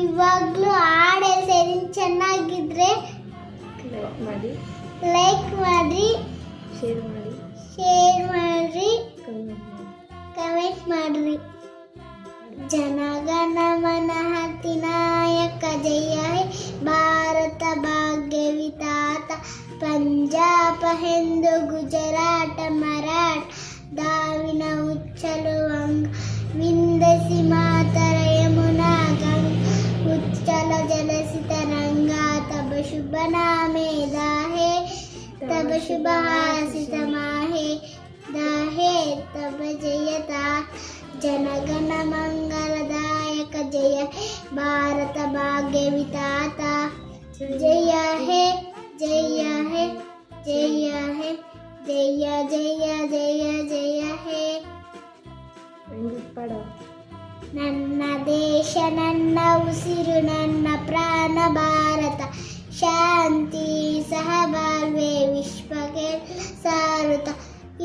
ಇವಾಗಲೂ ಹಾಡು ಚೆನ್ನಾಗಿದ್ರೆ ಲೈಕ್ ಮಾಡಿ ಶೇರ್ ಮಾಡಿ ಕಮೆಂಟ್ ಮಾಡ್ರಿ. ಜನಗಣ ಮನ ಅಧಿನಾಯಕ ಜಯ ಹೇ ಭಾರತ ಭಾಗ್ಯ ವಿಧಾತ ಪಂಜಾಬ ಹಿಂದೂ ಗುಜರಾಟ ಮರಾಠ ದಾವಿನ ಉಚ್ಚಲು ವಂಗ ವಿಂದಸಿ ಮಾತರ ಯಮುನಾ ಗಂಗ ಉಚ್ಚಲ ಜಲಸಿ ತರಂಗ ತಬ ಶುಭ ನಾಮೆ ದಾಹೆ तब शुभ हासित माहे दाहे तब जयता जनगण मंगलदायक जय भारत भाग्य विधाता जय हे जय हे जय हे जय जय जय जय हे ನನ್ನ ದೇಶ ನನ್ನ ಉಸಿರು ನನ್ನ ಪ್ರಾಣ ಭಾರತ ಶಾಂತಿ ಸಹಬಾಳ್ವೆ ವಿಶ್ವಕ್ಕೆ ಸಾರುತ್ತ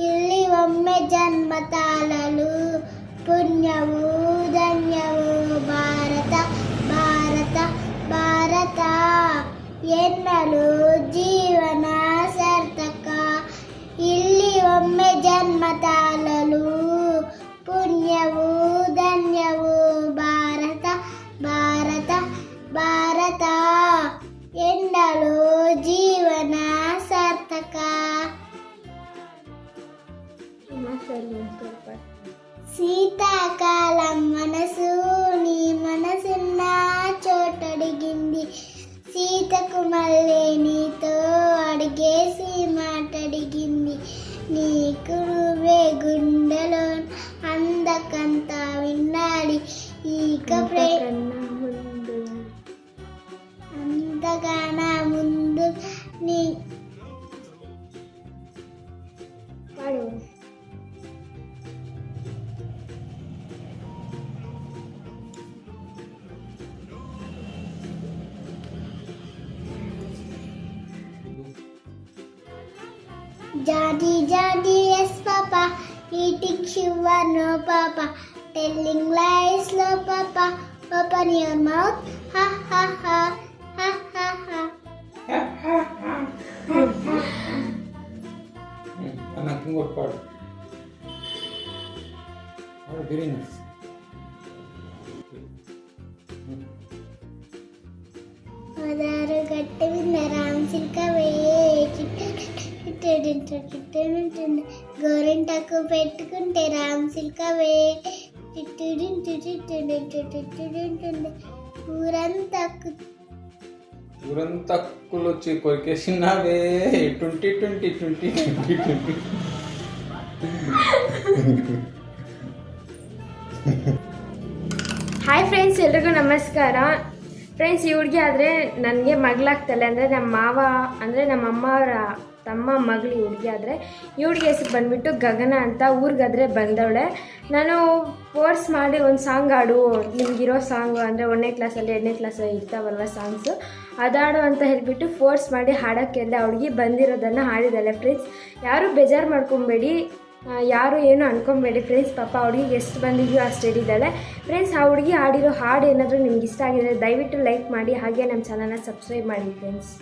ಇಲ್ಲಿ ಒಮ್ಮೆ ಜನ್ಮ ತಾಳಲು ಪುಣ್ಯವು ಧನ್ಯವು ಭಾರತ ಭಾರತ ಭಾರತ ಎನ್ನಲು ಜೀವನ ಸಾರ್ಥಕ ಇಲ್ಲಿ ಒಮ್ಮೆ ಜನ್ಮ ತಾಳಲು ಪುಣ್ಯವು ಧನ್ಯವು ಭಾರತ ಭಾರತ ಭಾರತ ಎನ್ನಲು ಜೀವನ ಸಾರ್ಥಕ. శీతాకాలం మనసు నీ మనసున్న చోటడిగింది సీతకు మళ్ళీ నీతో అడిగేసి మాటడిగింది నీకు నువ్వే గుండెలో అందకంతా విన్నాడి ఈక అందగాన ముందు నీ Jadi jadi yes papa, eating sugar no papa, telling lies no papa, open your mouth, ha ha ha, ha ha ha. Nothing good part. Oh, very nice. Adaru gatte vinna ram silkave గోరింటకు పెట్టుకుంటే రామ్ సిల్కవే ఊరంతక్కులు వచ్చి కొరికేసినావే 2020 hi friends, ಎಲ್ರಿಗೂ ನಮಸ್ಕಾರ. Friends, ಈ ಹುಡುಗಿ ಆದರೆ ನನಗೆ ಮಗಳಾಗ್ತಲ್ಲ, ಅಂದರೆ ನಮ್ಮ ಮಾವ ಅಂದರೆ ನಮ್ಮ ಅಮ್ಮವರ ತಮ್ಮ ಮಗಳು ಈ ಹುಡುಗಿ. ಆದರೆ ಈ ಹುಡುಗಿ ಹೆಸರು ಬಂದುಬಿಟ್ಟು ಗಗನ ಅಂತ. ಊರಿಗಾದರೆ ಬಂದವಳೆ. ನಾನು ಫೋರ್ಸ್ ಮಾಡಿ ಒಂದು ಸಾಂಗ್ ಹಾಡು, ನಿಮಗಿರೋ ಸಾಂಗು ಅಂದರೆ 1ನೇ ಕ್ಲಾಸಲ್ಲಿ 2ನೇ ಕ್ಲಾಸಲ್ಲಿ ಇರ್ತಾವಲ್ವ ಸಾಂಗ್ಸು, ಅದಾಡು ಅಂತ ಹೇಳಿಬಿಟ್ಟು ಫೋರ್ಸ್ ಮಾಡಿ ಹಾಡೋಕ್ಕೆಲ್ಲ ಹುಡುಗಿ ಬಂದಿರೋದನ್ನು ಹಾಡಿದ್ದಾಳೆ. ಫ್ರೆಂಡ್ಸ್, ಯಾರೂ ಬೇಜಾರು ಮಾಡ್ಕೊಬೇಡಿ, ಯಾರು ಏನು ಅನ್ಕೊಬೇಡಿ ಫ್ರೆಂಡ್ಸ್. ಪಾಪ ಹುಡುಗಿಗೆ ಎಷ್ಟು ಬಂದಿದೆಯೋ ಅಷ್ಟು ಹೇಳಿದ್ದಾಳೆ. ಫ್ರೆಂಡ್ಸ್, ಆ ಹುಡುಗಿ ಹಾಡಿರೋ ಹಾಡು ಏನಾದರೂ ನಿಮ್ಗೆ ಇಷ್ಟ ಆಗಿದ್ರೆ ದಯವಿಟ್ಟು ಲೈಕ್ ಮಾಡಿ, ಹಾಗೆ ನಮ್ಮ ಚಾನಲ್ನ ಸಬ್ಸ್ಕ್ರೈಬ್ ಮಾಡಿ ಫ್ರೆಂಡ್ಸ್.